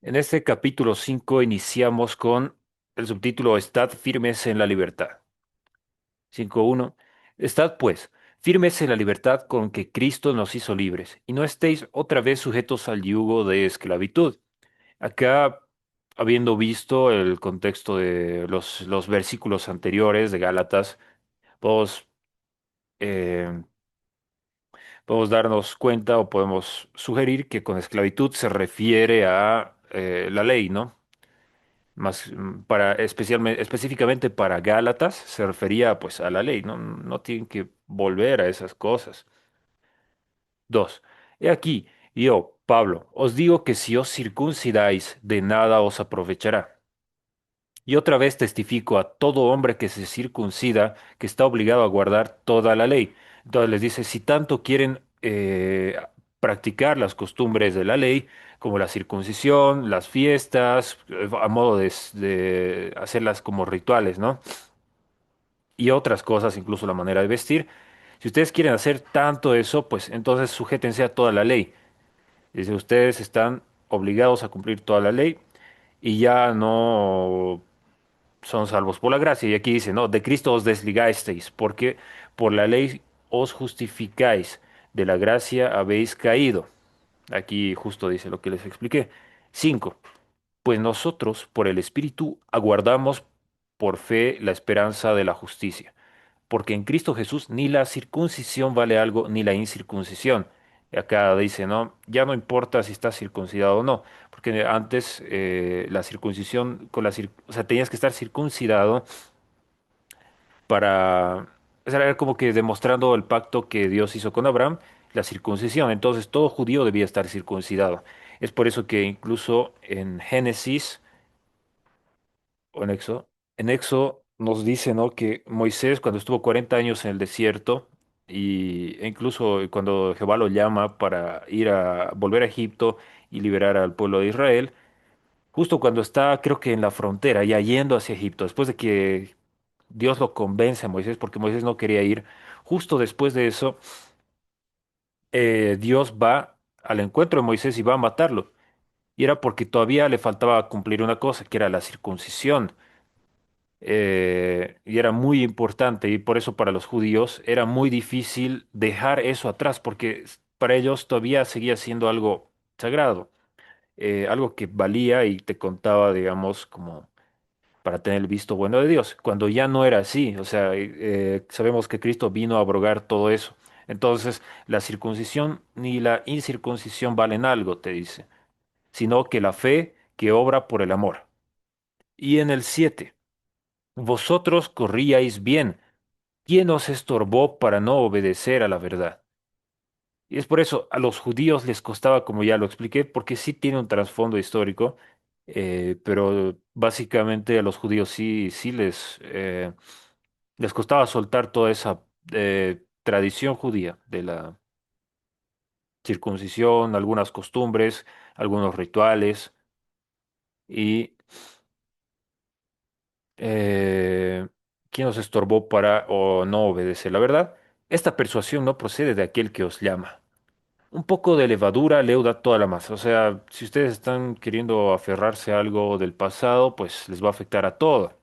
En este capítulo 5 iniciamos con el subtítulo Estad firmes en la libertad. 5.1. Estad pues firmes en la libertad con que Cristo nos hizo libres, y no estéis otra vez sujetos al yugo de esclavitud. Acá, habiendo visto el contexto de los versículos anteriores de Gálatas, podemos, eh, podemos darnos cuenta o podemos sugerir que con esclavitud se refiere a la ley, ¿no? Más para específicamente para Gálatas se refería pues a la ley, no tienen que volver a esas cosas. 2. He aquí, yo, Pablo, os digo que si os circuncidáis, de nada os aprovechará. Y otra vez testifico a todo hombre que se circuncida que está obligado a guardar toda la ley. Entonces les dice, si tanto quieren practicar las costumbres de la ley, como la circuncisión, las fiestas, a modo de hacerlas como rituales, ¿no? Y otras cosas, incluso la manera de vestir. Si ustedes quieren hacer tanto eso, pues entonces sujétense a toda la ley. Dice, ustedes están obligados a cumplir toda la ley y ya no son salvos por la gracia. Y aquí dice, no, de Cristo os desligasteis, porque por la ley os justificáis, de la gracia habéis caído. Aquí justo dice lo que les expliqué. 5. Pues nosotros, por el Espíritu, aguardamos por fe la esperanza de la justicia. Porque en Cristo Jesús ni la circuncisión vale algo, ni la incircuncisión. Y acá dice, no, ya no importa si estás circuncidado o no, porque antes la circuncisión, o sea, tenías que estar circuncidado para, o sea, era como que demostrando el pacto que Dios hizo con Abraham, la circuncisión. Entonces todo judío debía estar circuncidado. Es por eso que incluso en Génesis o en Éxodo nos dice, ¿no? Que Moisés cuando estuvo 40 años en el desierto e incluso cuando Jehová lo llama para ir a volver a Egipto y liberar al pueblo de Israel, justo cuando está, creo que en la frontera, ya yendo hacia Egipto, después de que Dios lo convence a Moisés, porque Moisés no quería ir, justo después de eso, Dios va al encuentro de Moisés y va a matarlo. Y era porque todavía le faltaba cumplir una cosa, que era la circuncisión. Y era muy importante y por eso para los judíos era muy difícil dejar eso atrás porque para ellos todavía seguía siendo algo sagrado, algo que valía y te contaba, digamos, como para tener el visto bueno de Dios, cuando ya no era así, o sea, sabemos que Cristo vino a abrogar todo eso. Entonces, la circuncisión ni la incircuncisión valen algo, te dice, sino que la fe que obra por el amor. Y en el 7 vosotros corríais bien. ¿Quién os estorbó para no obedecer a la verdad? Y es por eso a los judíos les costaba, como ya lo expliqué, porque sí tiene un trasfondo histórico, pero básicamente a los judíos les costaba soltar toda esa tradición judía de la circuncisión, algunas costumbres, algunos rituales y eh, ¿quién os estorbó para o no obedecer la verdad? Esta persuasión no procede de aquel que os llama. Un poco de levadura leuda toda la masa. O sea, si ustedes están queriendo aferrarse a algo del pasado, pues les va a afectar a todo.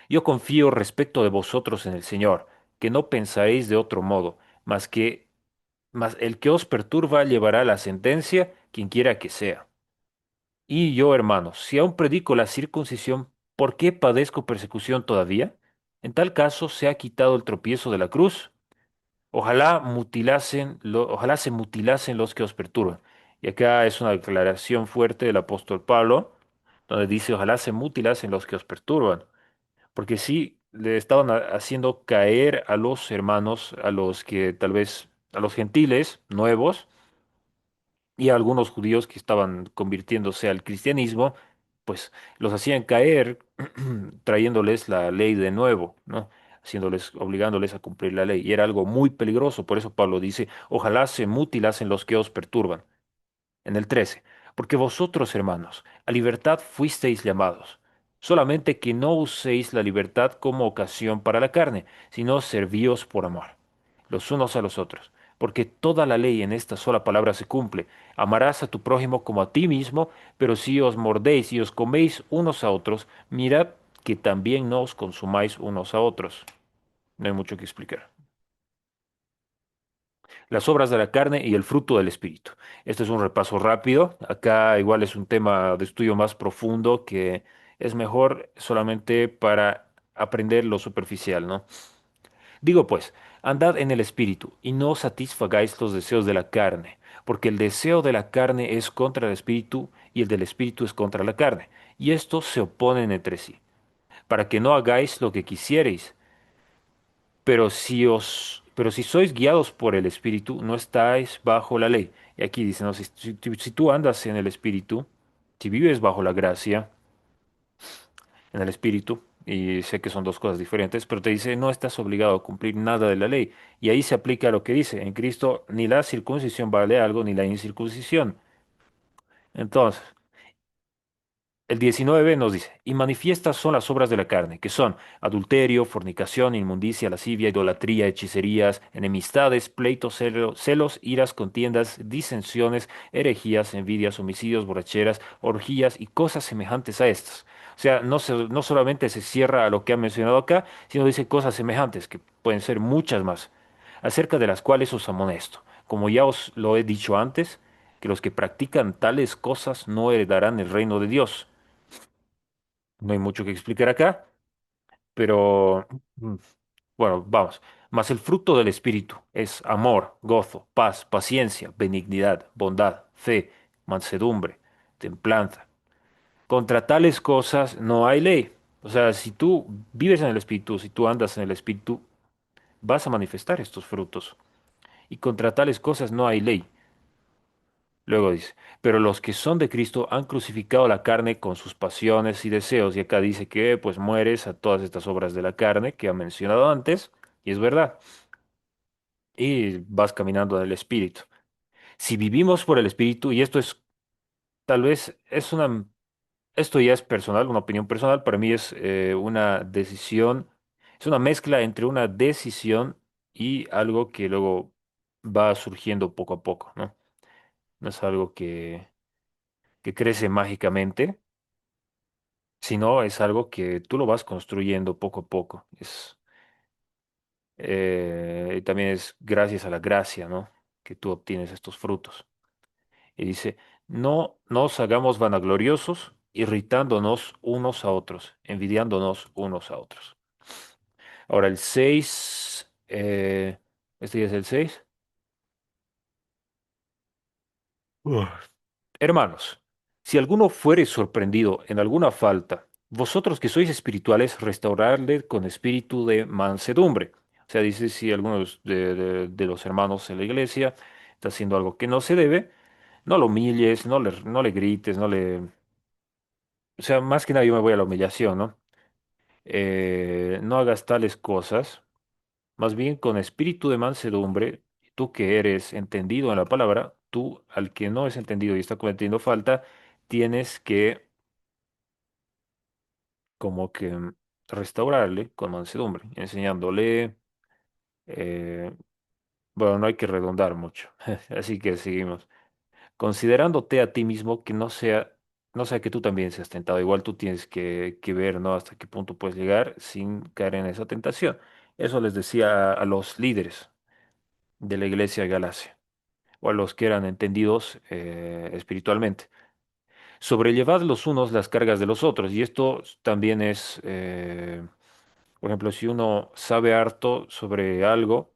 Yo confío respecto de vosotros en el Señor, que no pensaréis de otro modo, mas el que os perturba llevará la sentencia, quien quiera que sea. Y yo, hermanos, si aún predico la circuncisión, ¿por qué padezco persecución todavía? En tal caso, se ha quitado el tropiezo de la cruz. Ojalá se mutilasen los que os perturban. Y acá es una declaración fuerte del apóstol Pablo, donde dice, ojalá se mutilasen los que os perturban. Porque sí, le estaban haciendo caer a los hermanos, a los que tal vez, a los gentiles nuevos y a algunos judíos que estaban convirtiéndose al cristianismo, pues los hacían caer trayéndoles la ley de nuevo, ¿no? Obligándoles a cumplir la ley. Y era algo muy peligroso. Por eso Pablo dice, ojalá se mutilasen los que os perturban. En el 13, porque vosotros, hermanos, a libertad fuisteis llamados. Solamente que no uséis la libertad como ocasión para la carne, sino servíos por amor, los unos a los otros. porque toda la ley en esta sola palabra se cumple. Amarás a tu prójimo como a ti mismo, pero si os mordéis y os coméis unos a otros, mirad que también no os consumáis unos a otros. No hay mucho que explicar. Las obras de la carne y el fruto del espíritu. Este es un repaso rápido. Acá igual es un tema de estudio más profundo que es mejor solamente para aprender lo superficial, ¿no? Digo pues, andad en el espíritu y no satisfagáis los deseos de la carne, porque el deseo de la carne es contra el espíritu y el del espíritu es contra la carne, y estos se oponen entre sí, para que no hagáis lo que quisiereis. Pero si sois guiados por el Espíritu, no estáis bajo la ley. Y aquí dice, no, si tú andas en el Espíritu, si vives bajo la gracia, en el Espíritu, y sé que son dos cosas diferentes, pero te dice, no estás obligado a cumplir nada de la ley. Y ahí se aplica lo que dice, en Cristo ni la circuncisión vale algo, ni la incircuncisión. Entonces, el 19 nos dice, y manifiestas son las obras de la carne, que son adulterio, fornicación, inmundicia, lascivia, idolatría, hechicerías, enemistades, pleitos, celos, iras, contiendas, disensiones, herejías, envidias, homicidios, borracheras, orgías y cosas semejantes a estas. O sea, no solamente se cierra a lo que ha mencionado acá, sino dice cosas semejantes, que pueden ser muchas más, acerca de las cuales os amonesto. Como ya os lo he dicho antes, que los que practican tales cosas no heredarán el reino de Dios. No hay mucho que explicar acá, pero bueno, vamos. Mas el fruto del Espíritu es amor, gozo, paz, paciencia, benignidad, bondad, fe, mansedumbre, templanza. Contra tales cosas no hay ley. O sea, si tú vives en el Espíritu, si tú andas en el Espíritu, vas a manifestar estos frutos. Y contra tales cosas no hay ley. Luego dice, pero los que son de Cristo han crucificado la carne con sus pasiones y deseos. Y acá dice que pues mueres a todas estas obras de la carne que ha mencionado antes, y es verdad, y vas caminando en el Espíritu. Si vivimos por el Espíritu, y esto es, tal vez, esto ya es personal, una opinión personal, para mí es una decisión, es una mezcla entre una decisión y algo que luego va surgiendo poco a poco, ¿no? No es algo que crece mágicamente, sino es algo que tú lo vas construyendo poco a poco. Y también es gracias a la gracia, ¿no? Que tú obtienes estos frutos. Y dice, no nos hagamos vanagloriosos, irritándonos unos a otros, envidiándonos unos a otros. Ahora el 6 este ya es el 6. Hermanos, si alguno fuere sorprendido en alguna falta, vosotros que sois espirituales, restauradle con espíritu de mansedumbre. O sea, dice si alguno de los hermanos en la iglesia está haciendo algo que no se debe, no lo humilles, no le grites, no le... O sea, más que nada yo me voy a la humillación, ¿no? No hagas tales cosas, más bien con espíritu de mansedumbre, tú que eres entendido en la palabra, tú al que no es entendido y está cometiendo falta, tienes que como que restaurarle con mansedumbre, enseñándole, eh, bueno, no hay que redundar mucho, así que seguimos. Considerándote a ti mismo que no sea que tú también seas tentado, igual tú tienes que ver, ¿no? Hasta qué punto puedes llegar sin caer en esa tentación. Eso les decía a los líderes de la iglesia de Galacia, o a los que eran entendidos espiritualmente. Sobrellevad los unos las cargas de los otros, y esto también es, por ejemplo, si uno sabe harto sobre algo,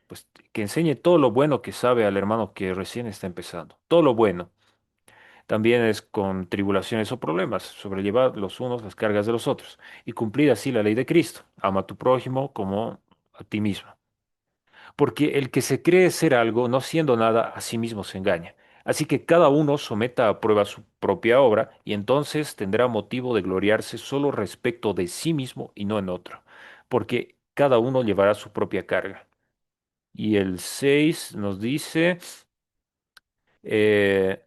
pues que enseñe todo lo bueno que sabe al hermano que recién está empezando, todo lo bueno. También es con tribulaciones o problemas, sobrellevad los unos las cargas de los otros, y cumplid así la ley de Cristo, ama a tu prójimo como a ti mismo. Porque el que se cree ser algo, no siendo nada, a sí mismo se engaña. Así que cada uno someta a prueba su propia obra, y entonces tendrá motivo de gloriarse solo respecto de sí mismo y no en otro, porque cada uno llevará su propia carga. Y el 6 nos dice, eh,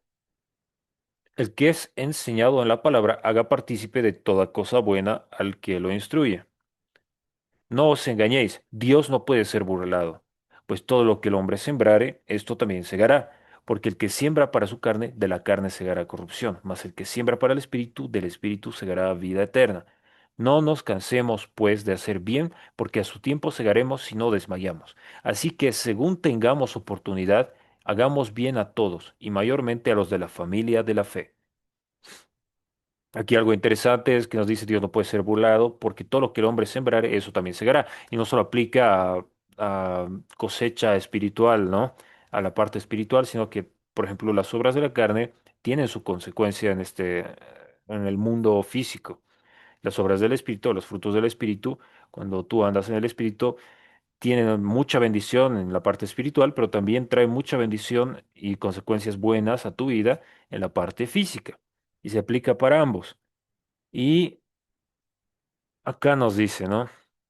el que es enseñado en la palabra haga partícipe de toda cosa buena al que lo instruye. No os engañéis, Dios no puede ser burlado, Pues todo lo que el hombre sembrare, esto también segará. Porque el que siembra para su carne, de la carne segará corrupción, mas el que siembra para el espíritu, del espíritu segará vida eterna. No nos cansemos, pues, de hacer bien, porque a su tiempo segaremos si no desmayamos. Así que, según tengamos oportunidad, hagamos bien a todos, y mayormente a los de la familia de la fe. Aquí algo interesante es que nos dice Dios no puede ser burlado, porque todo lo que el hombre sembrare, eso también segará. Y no solo aplica a cosecha espiritual, ¿no? A la parte espiritual, sino que, por ejemplo, las obras de la carne tienen su consecuencia en el mundo físico. Las obras del espíritu, los frutos del espíritu, cuando tú andas en el espíritu, tienen mucha bendición en la parte espiritual, pero también trae mucha bendición y consecuencias buenas a tu vida en la parte física. Y se aplica para ambos. Y acá nos dice, ¿no?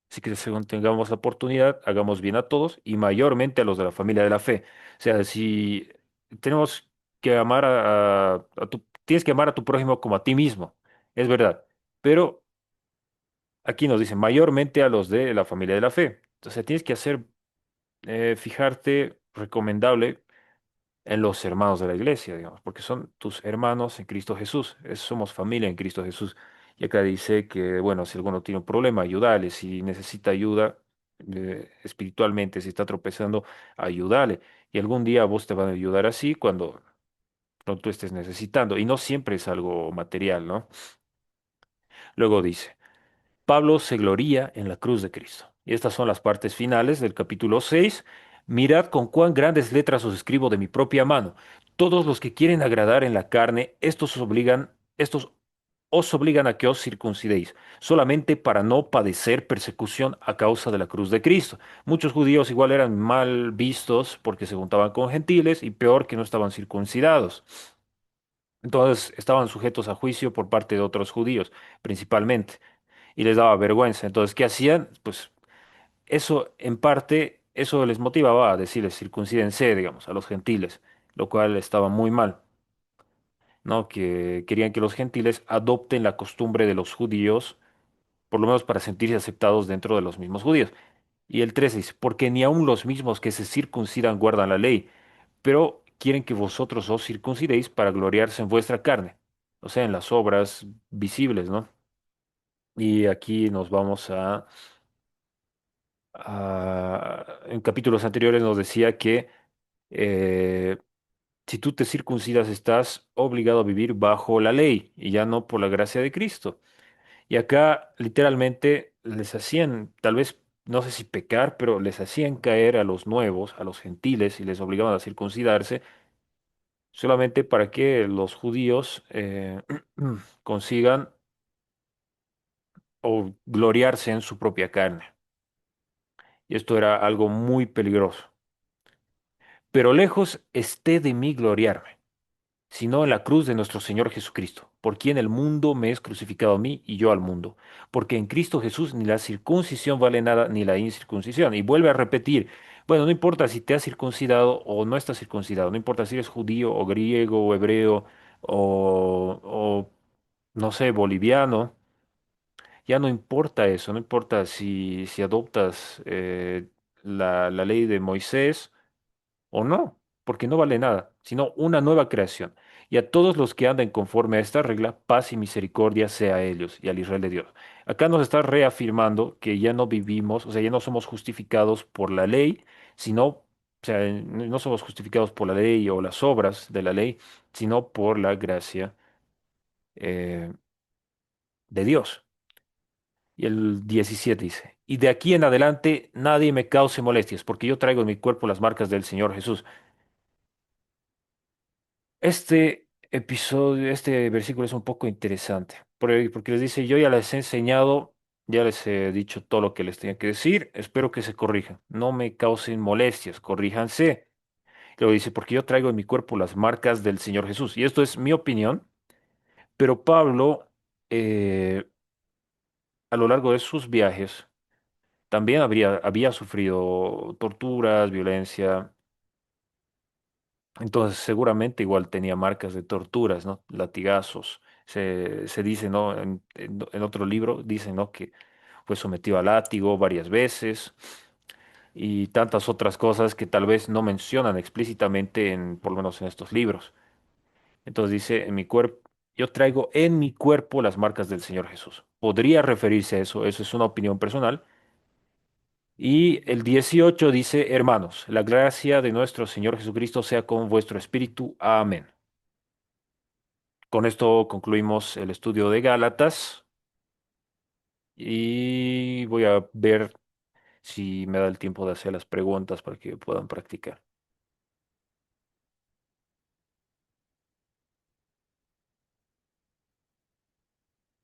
Así que según tengamos la oportunidad, hagamos bien a todos y mayormente a los de la familia de la fe. O sea, si tenemos que amar tienes que amar a tu prójimo como a ti mismo, es verdad. Pero aquí nos dice mayormente a los de la familia de la fe. Entonces tienes que fijarte recomendable en los hermanos de la iglesia, digamos, porque son tus hermanos en Cristo Jesús. Somos familia en Cristo Jesús. Y acá dice que, bueno, si alguno tiene un problema, ayúdale. Si necesita ayuda espiritualmente, si está tropezando, ayúdale. Y algún día vos te van a ayudar así cuando tú estés necesitando. Y no siempre es algo material, ¿no? Luego dice. Pablo se gloría en la cruz de Cristo. Y estas son las partes finales del capítulo 6. Mirad con cuán grandes letras os escribo de mi propia mano. Todos los que quieren agradar en la carne, estos os obligan a que os circuncidéis, solamente para no padecer persecución a causa de la cruz de Cristo. Muchos judíos igual eran mal vistos porque se juntaban con gentiles y peor que no estaban circuncidados. Entonces estaban sujetos a juicio por parte de otros judíos, principalmente y les daba vergüenza. Entonces, ¿qué hacían? Pues eso, en parte, eso les motivaba a decirles circuncídense, digamos, a los gentiles, lo cual estaba muy mal, ¿no? Que querían que los gentiles adopten la costumbre de los judíos, por lo menos para sentirse aceptados dentro de los mismos judíos. Y el 13 dice, porque ni aun los mismos que se circuncidan guardan la ley, pero quieren que vosotros os circuncidéis para gloriarse en vuestra carne, o sea, en las obras visibles, ¿no? Y aquí nos vamos en capítulos anteriores nos decía que eh, si tú te circuncidas estás obligado a vivir bajo la ley y ya no por la gracia de Cristo. Y acá literalmente les hacían, tal vez, no sé si pecar, pero les hacían caer a los nuevos, a los gentiles, y les obligaban a circuncidarse solamente para que los judíos consigan o gloriarse en su propia carne. Y esto era algo muy peligroso. Pero lejos esté de mí gloriarme, sino en la cruz de nuestro Señor Jesucristo, por quien el mundo me es crucificado a mí y yo al mundo. Porque en Cristo Jesús ni la circuncisión vale nada, ni la incircuncisión. Y vuelve a repetir, bueno, no importa si te has circuncidado o no estás circuncidado, no importa si eres judío o griego o hebreo o no sé, boliviano, ya no importa eso, no importa si adoptas la ley de Moisés o no, porque no vale nada, sino una nueva creación. Y a todos los que anden conforme a esta regla, paz y misericordia sea a ellos y al Israel de Dios. Acá nos está reafirmando que ya no vivimos, o sea, ya no somos justificados por la ley, sino, o sea, no somos justificados por la ley o las obras de la ley, sino por la gracia eh, de Dios. Y el 17 dice, y de aquí en adelante nadie me cause molestias, porque yo traigo en mi cuerpo las marcas del Señor Jesús. Este episodio, este versículo es un poco interesante, porque les dice, yo ya les he enseñado, ya les he dicho todo lo que les tenía que decir, espero que se corrijan, no me causen molestias, corríjanse. Luego dice, porque yo traigo en mi cuerpo las marcas del Señor Jesús. Y esto es mi opinión, pero Pablo, eh, a lo largo de sus viajes, también había sufrido torturas, violencia. Entonces, seguramente igual tenía marcas de torturas, ¿no? Latigazos. Se dice, ¿no? En otro libro dicen, ¿no? Que fue sometido a látigo varias veces. y tantas otras cosas que tal vez no mencionan explícitamente por lo menos en estos libros. Entonces dice, en mi cuerpo, yo traigo en mi cuerpo las marcas del Señor Jesús. Podría referirse a eso, eso es una opinión personal. Y el 18 dice, hermanos, la gracia de nuestro Señor Jesucristo sea con vuestro espíritu. Amén. Con esto concluimos el estudio de Gálatas y voy a ver si me da el tiempo de hacer las preguntas para que puedan practicar.